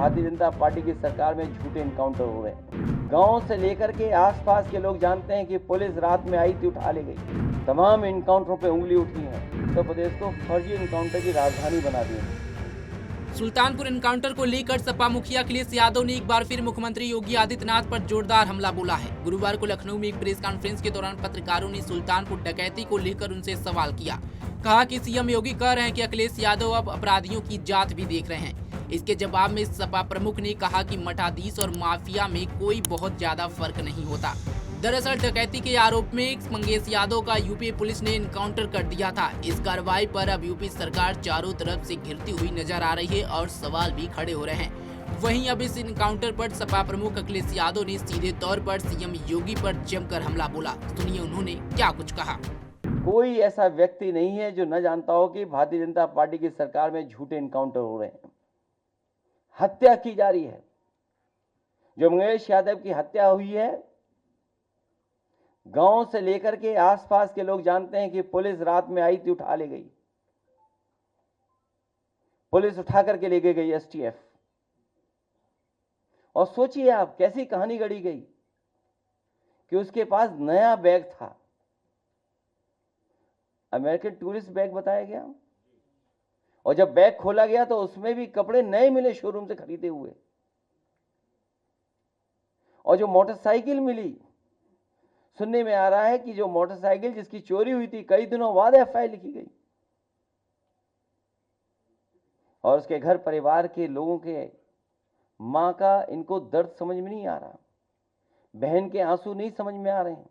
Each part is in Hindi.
भारतीय जनता पार्टी की सरकार में झूठे एनकाउंटर हो रहे हैं। गांव से लेकर के आसपास के लोग जानते हैं कि पुलिस रात में आई थी, उठा ले गई। तमाम एनकाउंटरों पे उंगली उठी है। उत्तर प्रदेश को फर्जी एनकाउंटर की राजधानी बना दिया है। सुल्तानपुर एनकाउंटर को लेकर सपा मुखिया अखिलेश यादव ने एक बार फिर मुख्यमंत्री योगी आदित्यनाथ पर जोरदार हमला बोला है। गुरुवार को लखनऊ में एक प्रेस कॉन्फ्रेंस के दौरान पत्रकारों ने सुल्तानपुर डकैती को लेकर उनसे सवाल किया। कहा कि सीएम योगी कह रहे हैं कि अखिलेश यादव अब अपराधियों की जांच भी देख रहे हैं। इसके जवाब में सपा प्रमुख ने कहा कि मठाधीश और माफिया में कोई बहुत ज्यादा फर्क नहीं होता। दरअसल डकैती के आरोप में मंगेश यादव का यूपी पुलिस ने एनकाउंटर कर दिया था। इस कार्रवाई पर अब यूपी सरकार चारों तरफ से घिरती हुई नजर आ रही है और सवाल भी खड़े हो रहे हैं। वहीं अब इस एनकाउंटर पर सपा प्रमुख अखिलेश यादव ने सीधे तौर पर सीएम योगी पर जमकर हमला बोला। सुनिए उन्होंने क्या कुछ कहा। कोई ऐसा व्यक्ति नहीं है जो न जानता हो कि भारतीय जनता पार्टी की सरकार में झूठे एनकाउंटर हो रहे हैं, हत्या की जा रही है। जो मंगेश यादव की हत्या हुई है, गांव से लेकर के आसपास के लोग जानते हैं कि पुलिस रात में आई थी, उठा ले गई। पुलिस उठा करके लेके गई एसटीएफ। और सोचिए आप कैसी कहानी गढ़ी गई कि उसके पास नया बैग था, अमेरिकन टूरिस्ट बैग बताया गया। और जब बैग खोला गया तो उसमें भी कपड़े नए मिले, शोरूम से खरीदे हुए। और जो मोटरसाइकिल मिली, सुनने में आ रहा है कि जो मोटरसाइकिल जिसकी चोरी हुई थी, कई दिनों बाद एफआईआर लिखी गई। और उसके घर परिवार के लोगों के मां का इनको दर्द समझ में नहीं आ रहा, बहन के आंसू नहीं समझ में आ रहे हैं।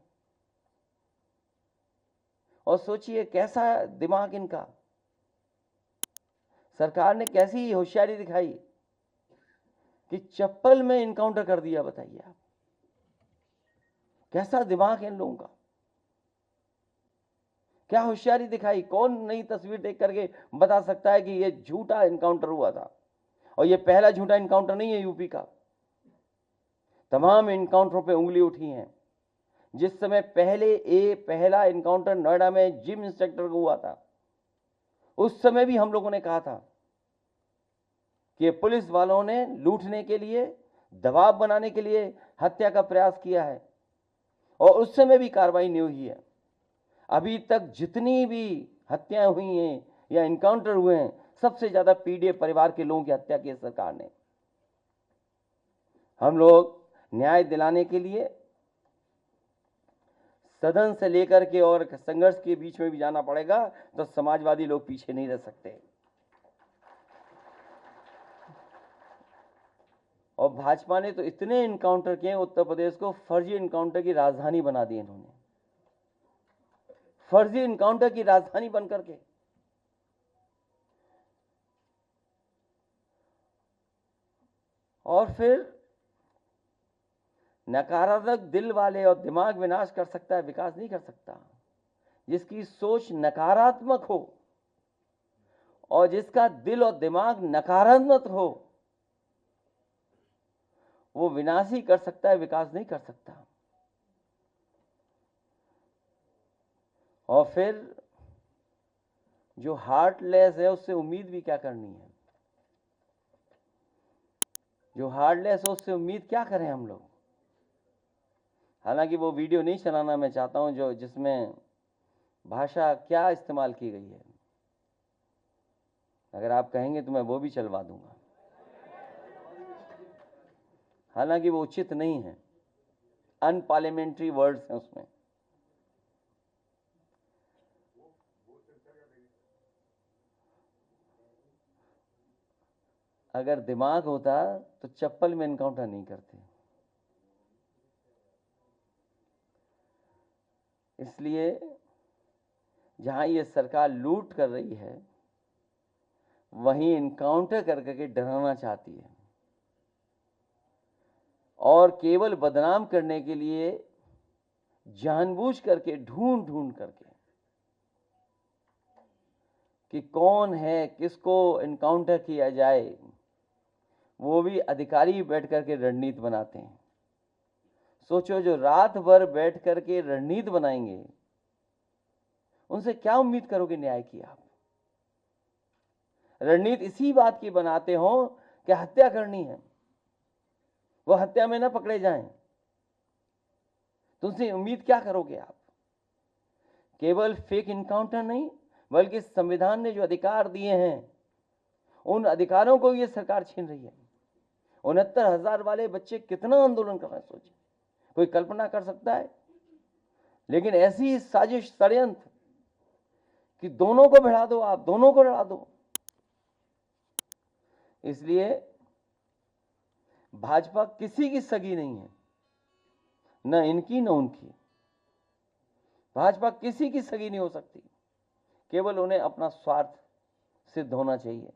और सोचिए कैसा दिमाग इनका। सरकार ने कैसी होशियारी दिखाई कि चप्पल में इनकाउंटर कर दिया। बताइए आप, कैसा दिमाग है इन लोगों का, क्या होशियारी दिखाई। कौन नई तस्वीर देख करके बता सकता है कि यह झूठा इनकाउंटर हुआ था। और यह पहला झूठा इनकाउंटर नहीं है यूपी का। तमाम इनकाउंटरों पे उंगली उठी है। जिस समय पहला इनकाउंटर नोएडा में जिम इंस्ट्रक्टर को हुआ था, उस समय भी हम लोगों ने कहा था कि पुलिस वालों ने लूटने के लिए, दबाव बनाने के लिए हत्या का प्रयास किया है। और उस समय भी कार्रवाई नहीं हुई है। अभी तक जितनी भी हत्याएं हुई हैं या इनकाउंटर हुए हैं, सबसे ज्यादा पीड़ित परिवार के लोगों की हत्या की सरकार ने। हम लोग न्याय दिलाने के लिए सदन से लेकर के और संघर्ष के बीच में भी जाना पड़ेगा, तो समाजवादी लोग पीछे नहीं रह सकते। और भाजपा ने तो इतने इनकाउंटर किए, उत्तर प्रदेश को फर्जी इनकाउंटर की राजधानी बना दी इन्होंने, फर्जी इनकाउंटर की राजधानी बनकर के। और फिर नकारात्मक दिल वाले, और दिमाग विनाश कर सकता है, विकास नहीं कर सकता। जिसकी सोच नकारात्मक हो और जिसका दिल और दिमाग नकारात्मक हो, वो विनाश ही कर सकता है, विकास नहीं कर सकता। और फिर जो हार्टलेस है, उससे उम्मीद भी क्या करनी है। जो हार्टलेस है, उससे उम्मीद क्या करें हम लोग। हालांकि वो वीडियो नहीं चलाना मैं चाहता हूं जो जिसमें भाषा क्या इस्तेमाल की गई है। अगर आप कहेंगे तो मैं वो भी चलवा दूंगा। हालांकि वो उचित नहीं है, अनपार्लियामेंट्री वर्ड्स हैं उसमें। अगर दिमाग होता तो चप्पल में एनकाउंटर नहीं करते। इसलिए जहां ये सरकार लूट कर रही है, वहीं एनकाउंटर करके डराना चाहती है। और केवल बदनाम करने के लिए जानबूझ करके, ढूंढ ढूंढ करके कि कौन है, किसको एनकाउंटर किया जाए, वो भी अधिकारी बैठ करके रणनीति बनाते हैं। सोचो, जो रात भर बैठ करके रणनीति बनाएंगे, उनसे क्या उम्मीद करोगे न्याय की आप। रणनीति इसी बात की बनाते हो कि हत्या करनी है, वो हत्या में ना पकड़े जाएं, तो उनसे उम्मीद क्या करोगे आप? केवल फेक इनकाउंटर नहीं, बल्कि संविधान ने जो अधिकार दिए हैं उन अधिकारों को ये सरकार छीन रही है। 69,000 वाले बच्चे कितना आंदोलन कर रहे हैं, सोचिए, कोई कल्पना कर सकता है? लेकिन ऐसी साजिश, षड्यंत्र कि दोनों को भिड़ा दो, आप दोनों को लड़ा दो। इसलिए भाजपा किसी की सगी नहीं है, न इनकी न उनकी। भाजपा किसी की सगी नहीं हो सकती, केवल उन्हें अपना स्वार्थ सिद्ध होना चाहिए।